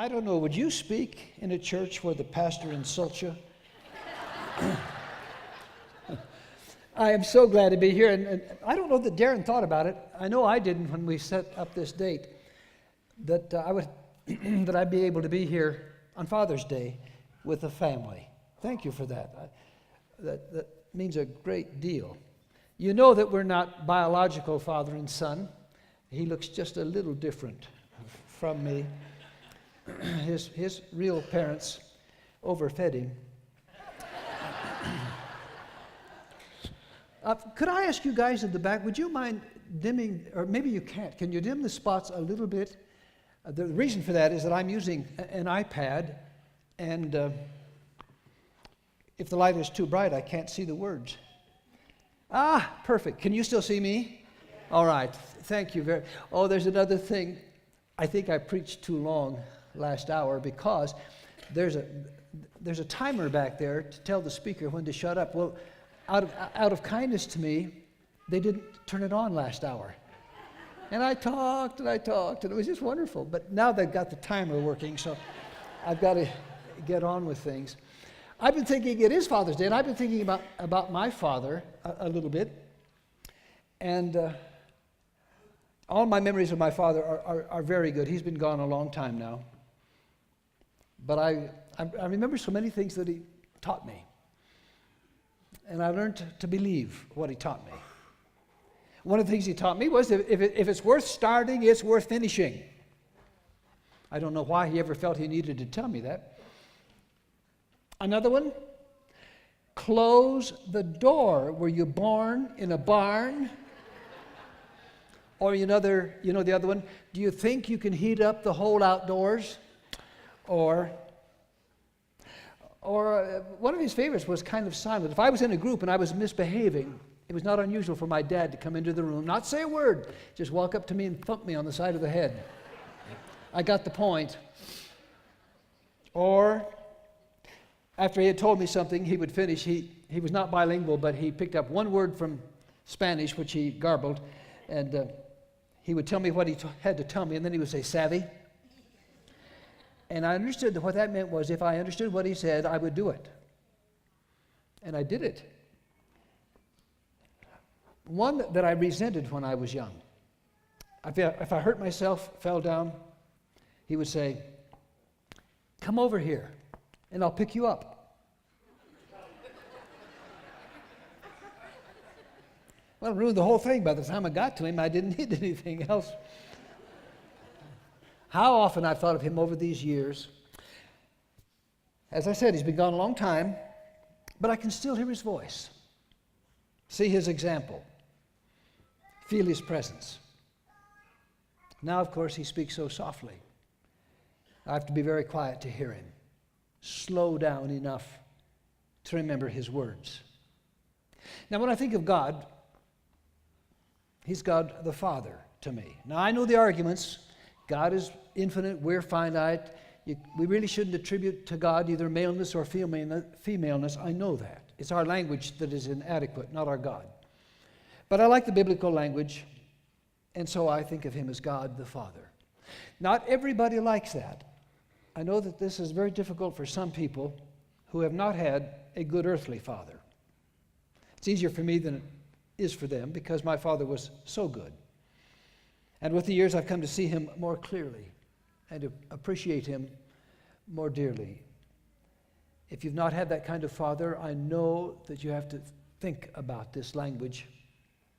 I don't know, would you speak in a church where the pastor insults you? I am so glad to be here, and I don't know that Darren thought about it. I know I didn't when we set up this date, that that I'd be able to be here on Father's Day with the family. Thank you for that. That means a great deal. You know that we're not biological father and son. He looks just a little different from me. His real parents overfed him. Could I ask you guys in the back, would you mind dimming, or maybe you can't, can you dim the spots a little bit? The reason for that is that I'm using an iPad, and if the light is too bright, I can't see the words. Ah, perfect. Can you still see me? All right. Thank you very much. Oh, there's another thing. I think I preached too long last hour because there's a timer back there to tell the speaker when to shut up. Well, out of kindness to me, they didn't turn it on last hour. And I talked, and it was just wonderful. But now they've got the timer working, so I've got to get on with things. I've been thinking, it is Father's Day, and I've been thinking about my father a little bit. And all my memories of my father are very good. He's been gone a long time now. But I remember so many things that he taught me. And I learned to believe what he taught me. One of the things he taught me was if it's worth starting, it's worth finishing. I don't know why he ever felt he needed to tell me that. Another one, close the door. Were you born in a barn? Or the other one, do you think you can heat up the whole outdoors? Or one of his favorites was kind of silent. If I was in a group and I was misbehaving, it was not unusual for my dad to come into the room, not say a word, just walk up to me and thump me on the side of the head. I got the point. Or after he had told me something, he would finish. He was not bilingual, but he picked up one word from Spanish, which he garbled, and he would tell me what he had to tell me, and then he would say, "Savvy?" And I understood that what that meant was if I understood what he said, I would do it. And I did it. One that I resented when I was young. If I hurt myself, fell down, he would say, "Come over here, and I'll pick you up." Well, it ruined the whole thing. By the time I got to him, I didn't need anything else. How often I've thought of him over these years. As I said, he's been gone a long time, but I can still hear his voice, see his example, feel his presence. Now, of course, he speaks so softly. I have to be very quiet to hear him, slow down enough to remember his words. Now, when I think of God, he's God the Father to me. Now, I know the arguments. God is infinite, we're finite. We really shouldn't attribute to God either maleness or femaleness. I know that. It's our language that is inadequate, not our God. But I like the biblical language, and so I think of him as God the Father. Not everybody likes that. I know that this is very difficult for some people who have not had a good earthly father. It's easier for me than it is for them because my father was so good. And with the years, I've come to see him more clearly and to appreciate him more dearly. If you've not had that kind of father, I know that you have to think about this language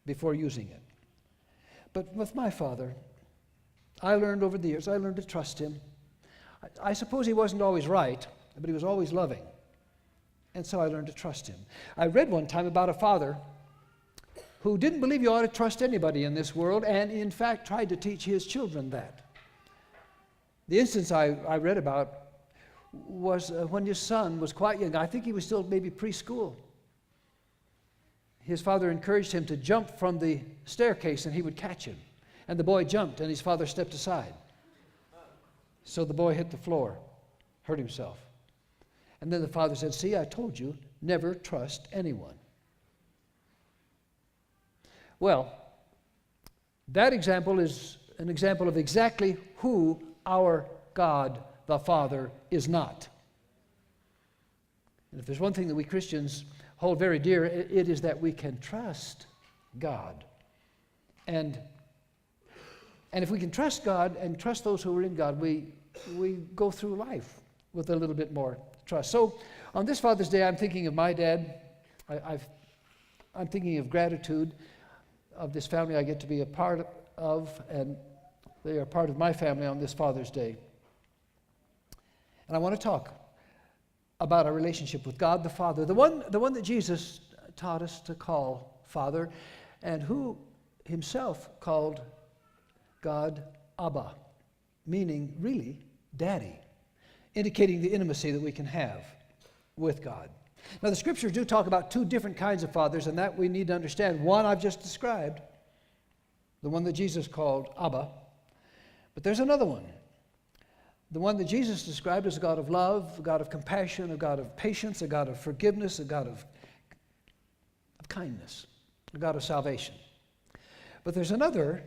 before using it. But with my father, I learned over the years, I learned to trust him. I suppose he wasn't always right, but he was always loving. And so I learned to trust him. I read one time about a father who didn't believe you ought to trust anybody in this world, and in fact tried to teach his children that. The instance I read about was when his son was quite young. I think he was still maybe preschool. His father encouraged him to jump from the staircase, and he would catch him. And the boy jumped, and his father stepped aside. So the boy hit the floor, hurt himself. And then the father said, "See, I told you, never trust anyone." Well, that example is an example of exactly who our God the Father is not. And if there's one thing that we Christians hold very dear, it is that we can trust God. And if we can trust God and trust those who are in God, we go through life with a little bit more trust. So on this Father's Day, I'm thinking of my dad. I'm thinking of gratitude of this family I get to be a part of, and they are part of my family on this Father's Day. And I want to talk about our relationship with God the Father, the one that Jesus taught us to call Father, and who himself called God Abba, meaning really Daddy, indicating the intimacy that we can have with God. Now the scriptures do talk about two different kinds of fathers, and that we need to understand. One I've just described, the one that Jesus called Abba, but there's another one. The one that Jesus described as a God of love, a God of compassion, a God of patience, a God of forgiveness, a God of kindness, a God of salvation. But there's another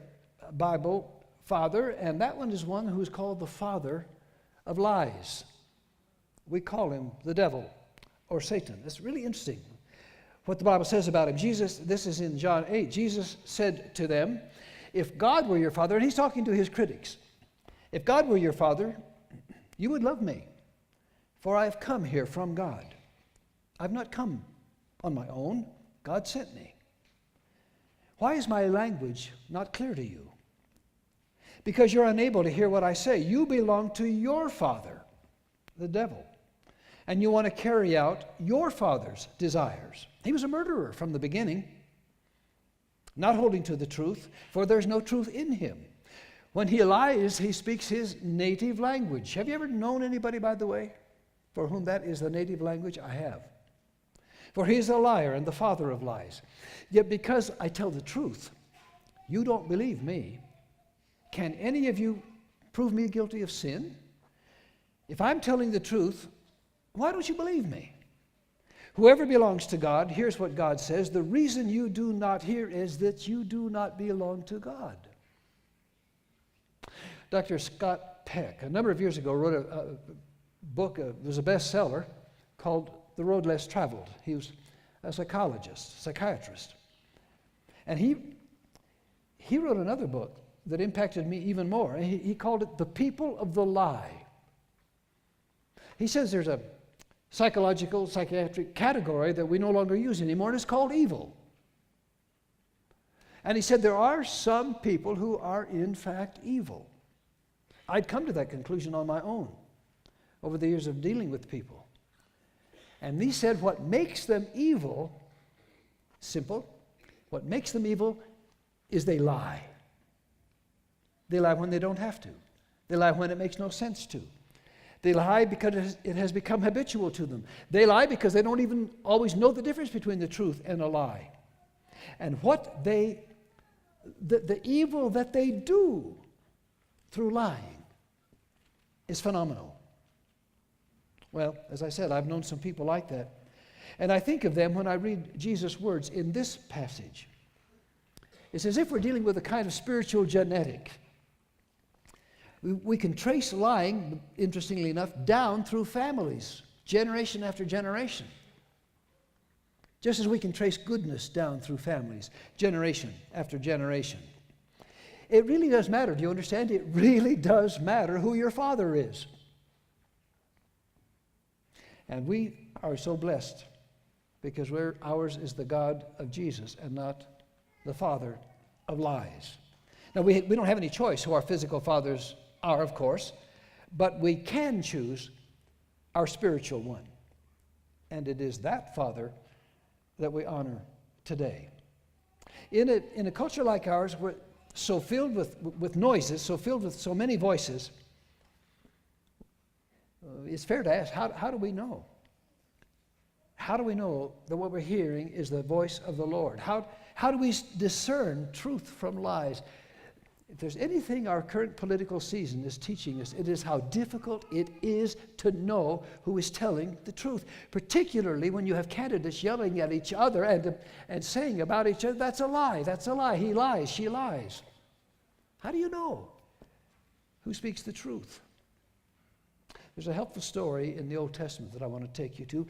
Bible father, and that one is one who is called the father of lies. We call him the devil or Satan. It's really interesting what the Bible says about him. Jesus, this is in John 8, Jesus said to them, if God were your father, and he's talking to his critics, if God were your father, you would love me, for I have come here from God. I've not come on my own. God sent me. Why is my language not clear to you? Because you're unable to hear what I say. You belong to your father, the devil, and you want to carry out your father's desires. He was a murderer from the beginning, not holding to the truth, for there's no truth in him. When he lies, he speaks his native language. Have you ever known anybody, by the way, for whom that is the native language? I have. For he is a liar and the father of lies. Yet because I tell the truth, you don't believe me. Can any of you prove me guilty of sin? If I'm telling the truth, why don't you believe me? Whoever belongs to God, here's what God says, the reason you do not hear is that you do not belong to God. Dr. Scott Peck, a number of years ago, wrote a book, it was a bestseller, called The Road Less Traveled. He was a psychiatrist. And he wrote another book that impacted me even more. He called it The People of the Lie. He says there's a psychiatric category that we no longer use anymore, and it's called evil. And he said there are some people who are in fact evil. I'd come to that conclusion on my own over the years of dealing with people. And he said what makes them evil, simple, what makes them evil is they lie. They lie when they don't have to. They lie when it makes no sense to. They lie because it has become habitual to them. They lie because they don't even always know the difference between the truth and a lie. And what the evil that they do through lying is phenomenal. Well, as I said, I've known some people like that. And I think of them when I read Jesus' words in this passage. It's as if we're dealing with a kind of spiritual genetic. We can trace lying, interestingly enough, down through families, generation after generation. Just as we can trace goodness down through families, generation after generation. It really does matter. Do you understand? It really does matter who your father is. And we are so blessed because ours is the God of Jesus and not the father of lies. Now, we don't have any choice who our physical fathers are, of course, but we can choose our spiritual one. And it is that Father that we honor today. In a culture like ours, we're so filled with noises, so filled with so many voices, it's fair to ask, how do we know? How do we know that what we're hearing is the voice of the Lord? How do we discern truth from lies? If there's anything our current political season is teaching us, it is how difficult it is to know who is telling the truth, particularly when you have candidates yelling at each other and saying about each other, that's a lie, he lies, she lies. How do you know who speaks the truth? There's a helpful story in the Old Testament that I want to take you to.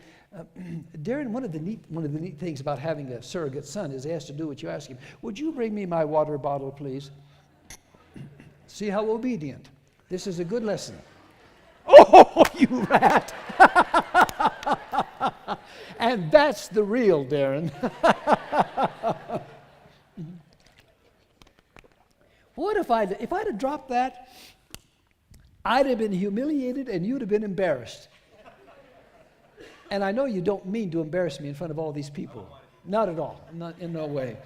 Darren, one of the neat things about having a surrogate son is he has to do what you ask him. Would you bring me my water bottle, please? See how obedient. This is a good lesson. Oh, you rat! And that's the real Darren. What if I'd have dropped that? I'd have been humiliated and you'd have been embarrassed. And I know you don't mean to embarrass me in front of all these people. Not at all. Not in no way.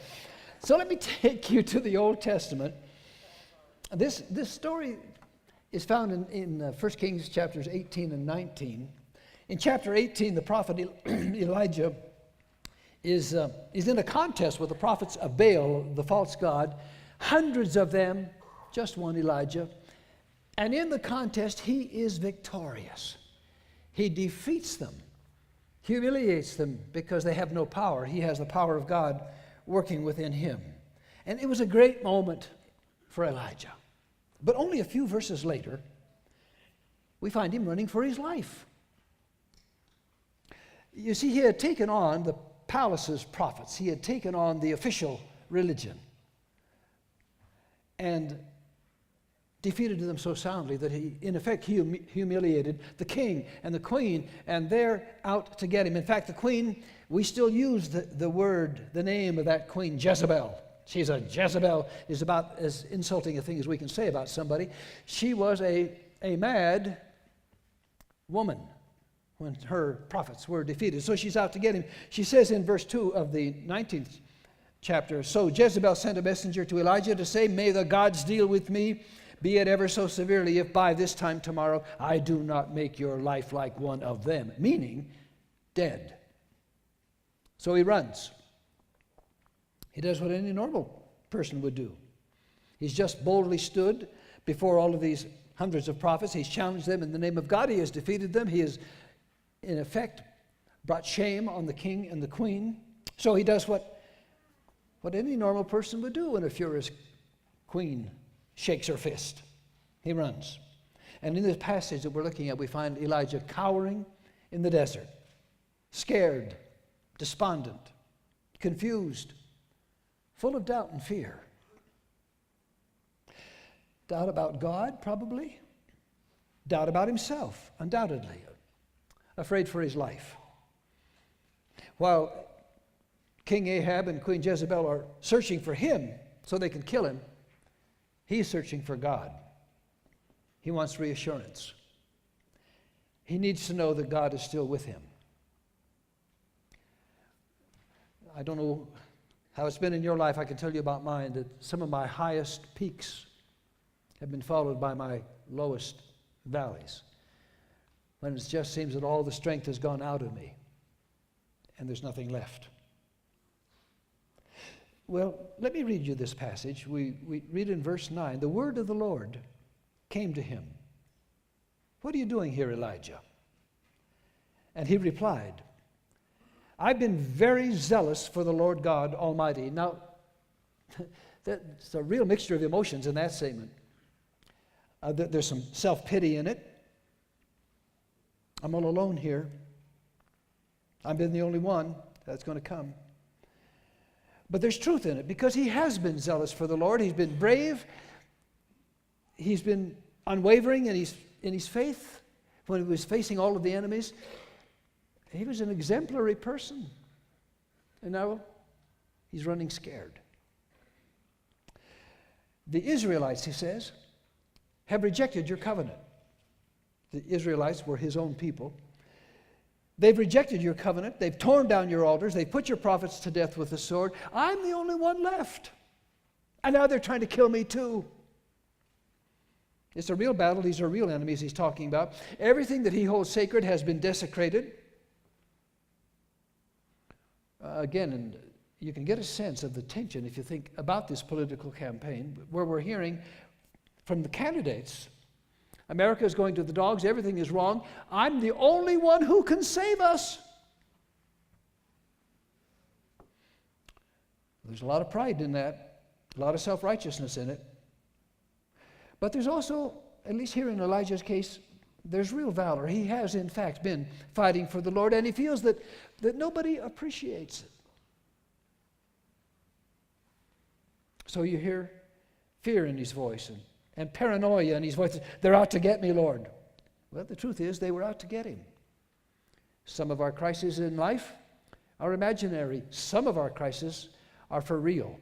So let me take you to the Old Testament. This story is found in 1 Kings chapters 18 and 19. In chapter 18, the prophet Elijah is in a contest with the prophets of Baal, the false god. Hundreds of them, just one Elijah. And in the contest, he is victorious. He defeats them, humiliates them because they have no power. He has the power of God working within him. And it was a great moment for Elijah. But only a few verses later, we find him running for his life. You see, he had taken on the palace's prophets. He had taken on the official religion and defeated them so soundly that he, in effect, humiliated the king and the queen, and they're out to get him. In fact, the queen, we still use the name of that queen, Jezebel. She's a Jezebel, is about as insulting a thing as we can say about somebody. She was a mad woman when her prophets were defeated. So she's out to get him. She says in verse 2 of the 19th chapter, "So Jezebel sent a messenger to Elijah to say, 'May the gods deal with me, be it ever so severely, if by this time tomorrow I do not make your life like one of them,'" meaning dead. So he runs. He does what any normal person would do. He's just boldly stood before all of these hundreds of prophets. He's challenged them in the name of God. He has defeated them. He has, in effect, brought shame on the king and the queen. So he does what any normal person would do when a furious queen shakes her fist. He runs. And in this passage that we're looking at, we find Elijah cowering in the desert, scared, despondent, confused, full of doubt and fear. Doubt about God, probably. Doubt about himself, undoubtedly. Afraid for his life. While King Ahab and Queen Jezebel are searching for him so they can kill him, he's searching for God. He wants reassurance. He needs to know that God is still with him. I don't know how it's been in your life. I can tell you about mine, that some of my highest peaks have been followed by my lowest valleys, when it just seems that all the strength has gone out of me and there's nothing left. Well, let me read you this passage. We read in verse 9, "The word of the Lord came to him. 'What are you doing here, Elijah?' And he replied, 'I've been very zealous for the Lord God Almighty.'" Now, that's a real mixture of emotions in that statement. There's some self-pity in it. I'm all alone here. I've been the only one that's going to come. But there's truth in it, because he has been zealous for the Lord. He's been brave. He's been unwavering in his faith when he was facing all of the enemies. He was an exemplary person. And now he's running scared. The Israelites, he says, have rejected your covenant. The Israelites were his own people. They've rejected your covenant. They've torn down your altars. They've put your prophets to death with the sword. I'm the only one left. And now they're trying to kill me too. It's a real battle. These are real enemies he's talking about. Everything that he holds sacred has been desecrated. Again, and you can get a sense of the tension if you think about this political campaign, where we're hearing from the candidates, America is going to the dogs, everything is wrong. I'm the only one who can save us. There's a lot of pride in that, a lot of self-righteousness in it. But there's also, at least here in Elijah's case, There's real valor. He has, in fact, been fighting for the Lord, and he feels that nobody appreciates it. So you hear fear in his voice and paranoia in his voice. They're out to get me, Lord. Well, the truth is, they were out to get him. Some of our crises in life are imaginary. Some of our crises are for real.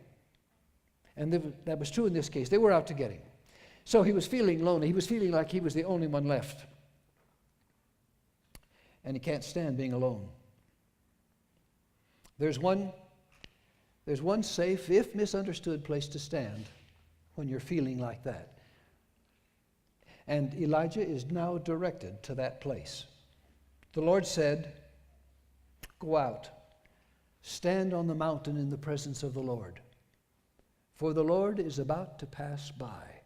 And that was true in this case. They were out to get him. So he was feeling lonely. He was feeling like he was the only one left. And he can't stand being alone. There's one safe, if misunderstood, place to stand when you're feeling like that. And Elijah is now directed to that place. The Lord said, "Go out, stand on the mountain in the presence of the Lord, for the Lord is about to pass by."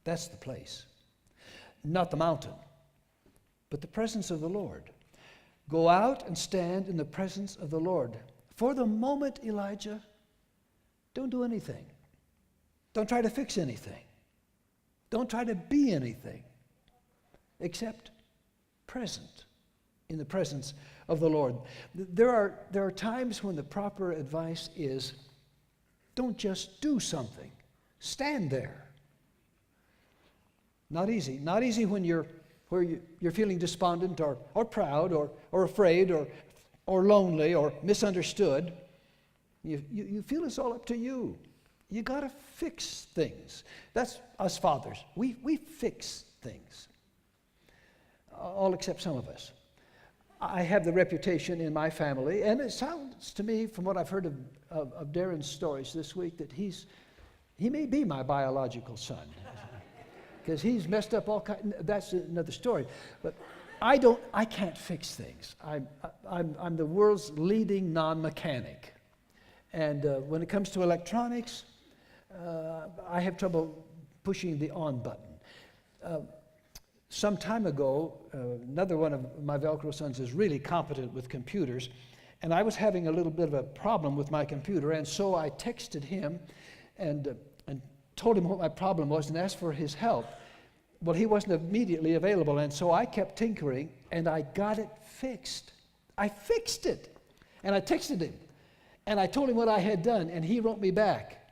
That's the place. Not the mountain, but the presence of the Lord. Go out and stand in the presence of the Lord. For the moment, Elijah, don't do anything. Don't try to fix anything. Don't try to be anything except present in the presence of the Lord. There are times when the proper advice is, don't just do something. Stand there. Not easy. Not easy when you're feeling despondent or proud or afraid or lonely or misunderstood. You feel it's all up to you. You got to fix things. That's us fathers. We fix things. All except some of us. I have the reputation in my family, and it sounds to me, from what I've heard of Darren's stories this week, that he may be my biological son. Because he's messed up all kinds. That's another story. But I can't fix things. I'm the world's leading non-mechanic. And when it comes to electronics, I have trouble pushing the on button. Some time ago, another one of my Velcro sons is really competent with computers, and I was having a little bit of a problem with my computer, and so I texted him and told him what my problem was and asked for his help. Well, he wasn't immediately available, and so I kept tinkering, and I got it fixed. I fixed it, and I texted him, and I told him what I had done, and he wrote me back,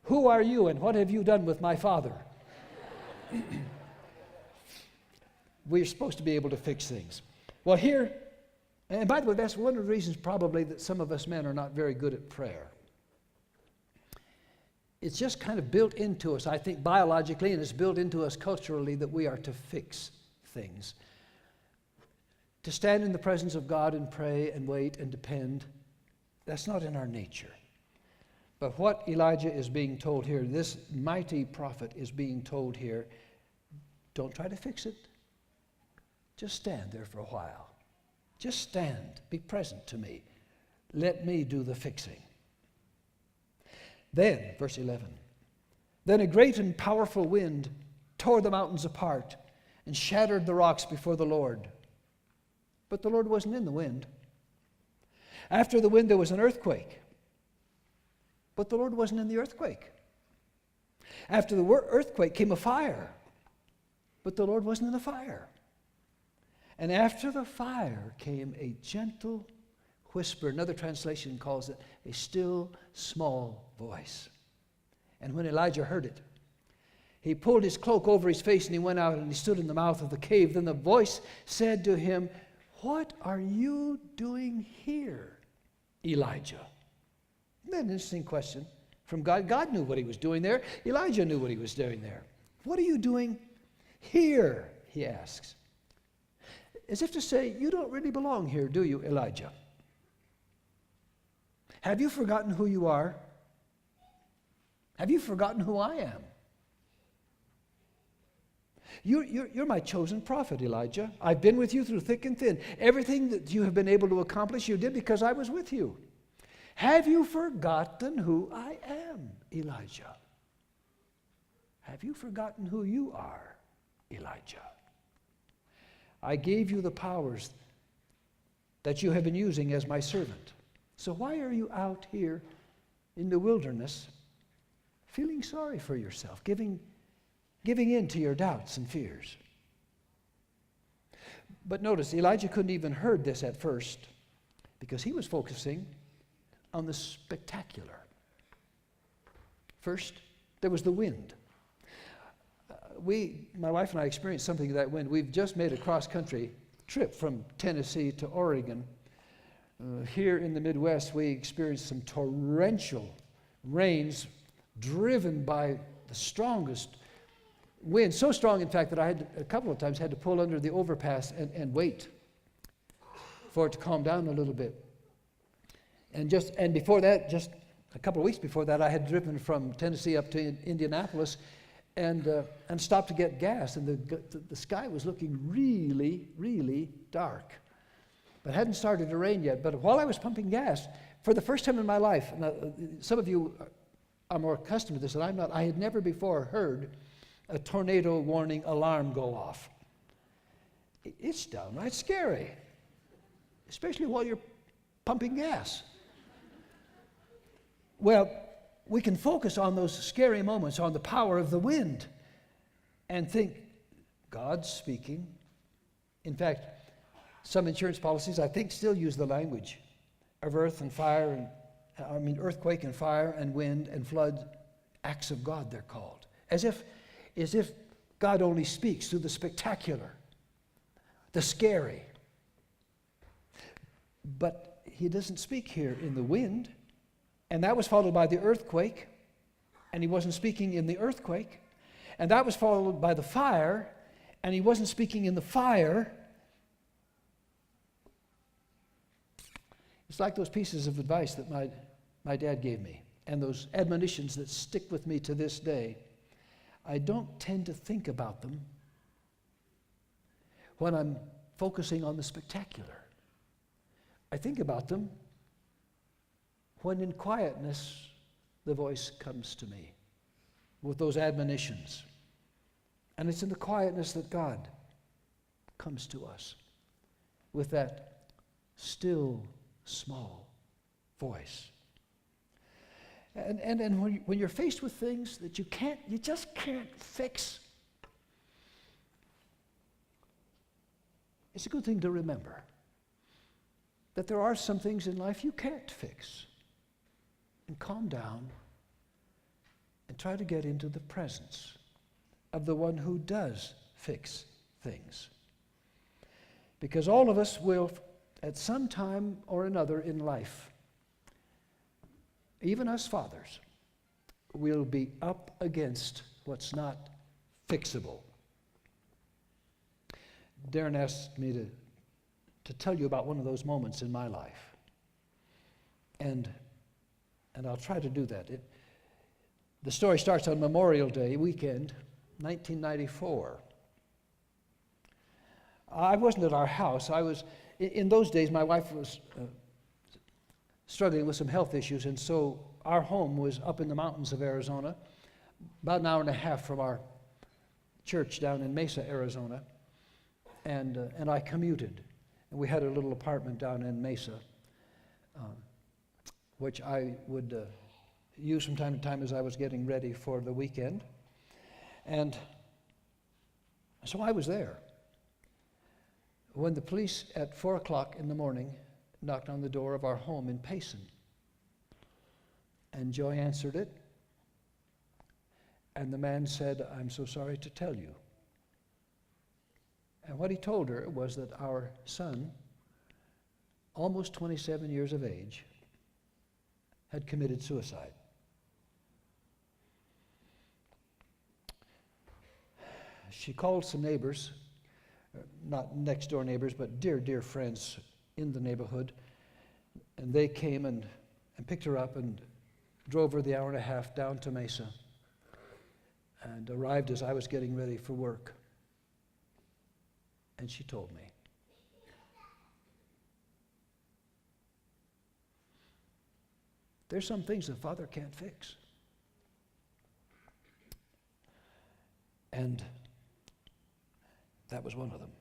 "Who are you, and what have you done with my father?" We're supposed to be able to fix things. Well, here, and by the way, that's one of the reasons probably that some of us men are not very good at prayer. It's just kind of built into us, I think, biologically, and it's built into us culturally that we are to fix things. To stand in the presence of God and pray and wait and depend, that's not in our nature. But what Elijah is being told here, this mighty prophet is being told here, don't try to fix it. Just stand there for a while. Just stand. Be present to me. Let me do the fixing. Then, verse 11, then a great and powerful wind tore the mountains apart and shattered the rocks before the Lord. But the Lord wasn't in the wind. After the wind, there was an earthquake. But the Lord wasn't in the earthquake. After the earthquake came a fire. But the Lord wasn't in the fire. And after the fire came a gentle whisper. Another translation calls it a still, small voice. And when Elijah heard it, he pulled his cloak over his face and he went out and he stood in the mouth of the cave. Then the voice said to him, "What are you doing here, Elijah?" Isn't that an interesting question from God? God knew what he was doing there. Elijah knew what he was doing there. "What are you doing here?" he asks. As if to say, you don't really belong here, do you, Elijah? Have you forgotten who you are? Have you forgotten who I am? You're my chosen prophet, Elijah. I've been with you through thick and thin. Everything that you have been able to accomplish, you did because I was with you. Have you forgotten who I am, Elijah? Have you forgotten who you are, Elijah? I gave you the powers that you have been using as my servant. So why are you out here in the wilderness feeling sorry for yourself, giving giving in to your doubts and fears. But notice, Elijah couldn't even heard this at first because he was focusing on the spectacular. First, there was the wind. My wife and I experienced something of that wind. We've just made a cross-country trip from Tennessee to Oregon. Here in the Midwest, we experienced some torrential rains driven by the strongest wind. So strong, in fact, that I had a couple of times had to pull under the overpass and wait for it to calm down a little bit. And before that, just a couple of weeks before that, I had driven from Tennessee up to Indianapolis and stopped to get gas, and the sky was looking really, really dark. But it hadn't started to rain yet. But while I was pumping gas, for the first time in my life, and some of you are more accustomed to this than I'm not, I had never before heard a tornado warning alarm go off. It's downright scary, especially while you're pumping gas. Well, we can focus on those scary moments, on the power of the wind, and think, God's speaking. In fact, some insurance policies, I think, still use the language of earthquake and fire and wind and flood, acts of God, they're called. As if God only speaks through the spectacular, the scary. But he doesn't speak here in the wind. And that was followed by the earthquake, and he wasn't speaking in the earthquake. And that was followed by the fire, and he wasn't speaking in the fire. It's like those pieces of advice that my dad gave me, and those admonitions that stick with me to this day. I don't tend to think about them when I'm focusing on the spectacular. I think about them when in quietness the voice comes to me with those admonitions. And it's in the quietness that God comes to us with that still small voice. And when you're faced with things that you just can't fix, it's a good thing to remember that there are some things in life you can't fix. And calm down and try to get into the presence of the one who does fix things. Because all of us will, at some time or another in life, even us fathers, will be up against what's not fixable. Darren asked me to tell you about one of those moments in my life. And I'll try to do that. The story starts on Memorial Day weekend, 1994. I wasn't at our house. In those days, my wife was struggling with some health issues, and so our home was up in the mountains of Arizona, about an hour and a half from our church down in Mesa, Arizona, and I commuted. And we had a little apartment down in Mesa, which I would use from time to time as I was getting ready for the weekend. And so I was there when the police at 4 o'clock in the morning knocked on the door of our home in Payson. And Joy answered it, and the man said, "I'm so sorry to tell you." And what he told her was that our son, almost 27 years of age, had committed suicide. She called some neighbors, not next door neighbors, but dear friends in the neighborhood, and they came and picked her up and drove her the hour and a half down to Mesa and arrived as I was getting ready for work. And she told me. There's some things the Father can't fix. And that was one of them.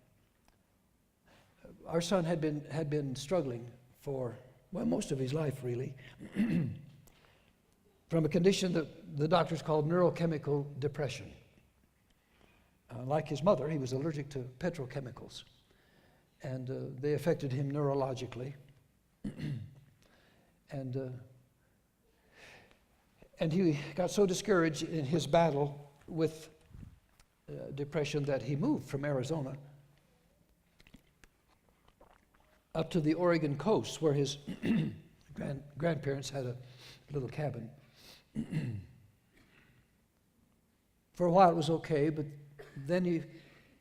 Our son had been struggling for, most of his life, really, from a condition that the doctors called neurochemical depression. Like his mother, he was allergic to petrochemicals, and they affected him neurologically. And he got so discouraged in his battle with depression that he moved from Arizona up to the Oregon coast, where his grandparents had a little cabin. For a while it was okay, but then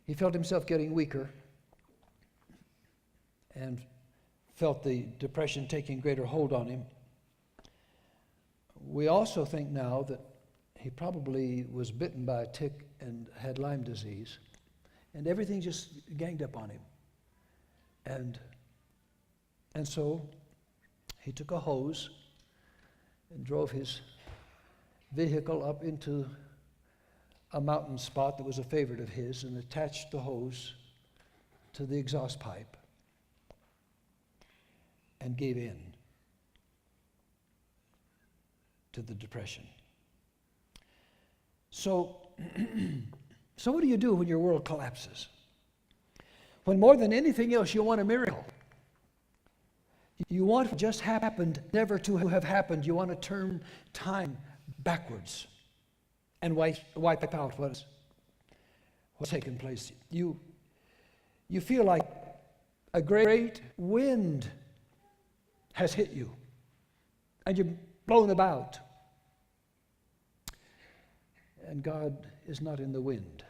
he felt himself getting weaker and felt the depression taking greater hold on him. We also think now that he probably was bitten by a tick and had Lyme disease, and everything just ganged up on him. And so he took a hose and drove his vehicle up into a mountain spot that was a favorite of his and attached the hose to the exhaust pipe and gave in to the depression. So what do you do when your world collapses? When more than anything else you want a miracle. You want what just happened never to have happened. You want to turn time backwards and wipe out what's taken place. You feel like a great wind has hit you and you're blown about. And God is not in the wind.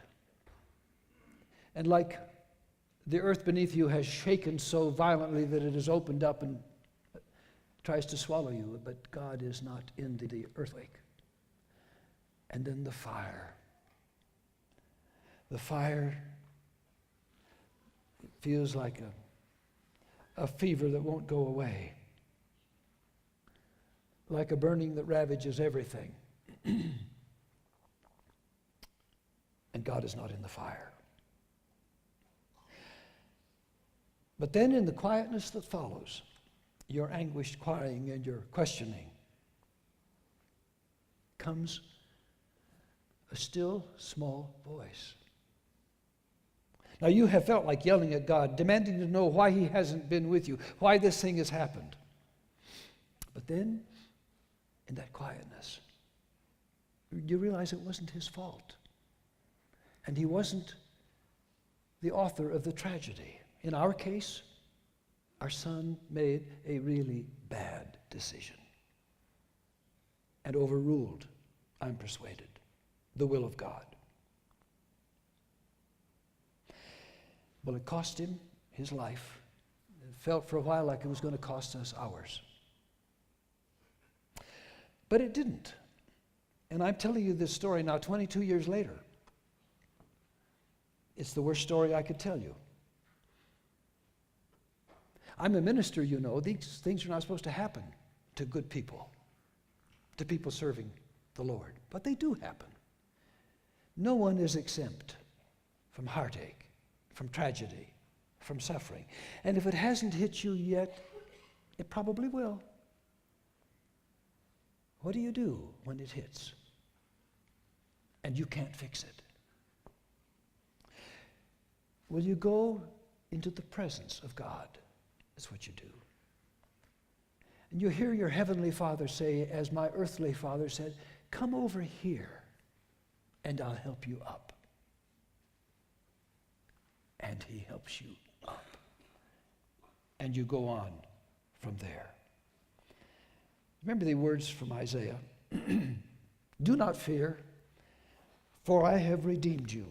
And like the earth beneath you has shaken so violently that it has opened up and tries to swallow you, but God is not in the earthquake. And then the fire. The fire feels like a fever that won't go away. Like a burning that ravages everything. And God is not in the fire. But then in the quietness that follows, your anguished crying and your questioning, comes a still small voice. Now you have felt like yelling at God, demanding to know why he hasn't been with you, why this thing has happened. But then, in that quietness, you realize it wasn't his fault. And he wasn't the author of the tragedy. In our case, our son made a really bad decision and overruled, I'm persuaded, the will of God. Well, it cost him his life. It felt for a while like it was going to cost us ours. But it didn't. And I'm telling you this story now 22 years later. It's the worst story I could tell you. I'm a minister, you know. These things are not supposed to happen to good people, to people serving the Lord. But they do happen. No one is exempt from heartache, from tragedy, from suffering. And if it hasn't hit you yet, it probably will. What do you do when it hits and you can't fix it? Will you go into the presence of God? That's what you do. And you hear your heavenly Father say, as my earthly father said, come over here and I'll help you up. And he helps you up. And you go on from there. Remember the words from Isaiah. Do not fear, for I have redeemed you.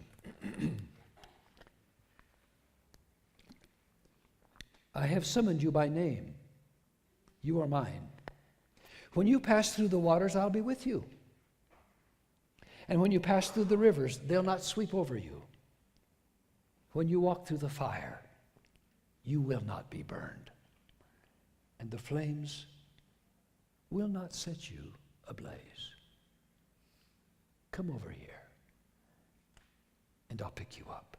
I have summoned you by name. You are mine. When you pass through the waters, I'll be with you. And when you pass through the rivers, they'll not sweep over you. When you walk through the fire, you will not be burned. And the flames will not set you ablaze. Come over here, and I'll pick you up.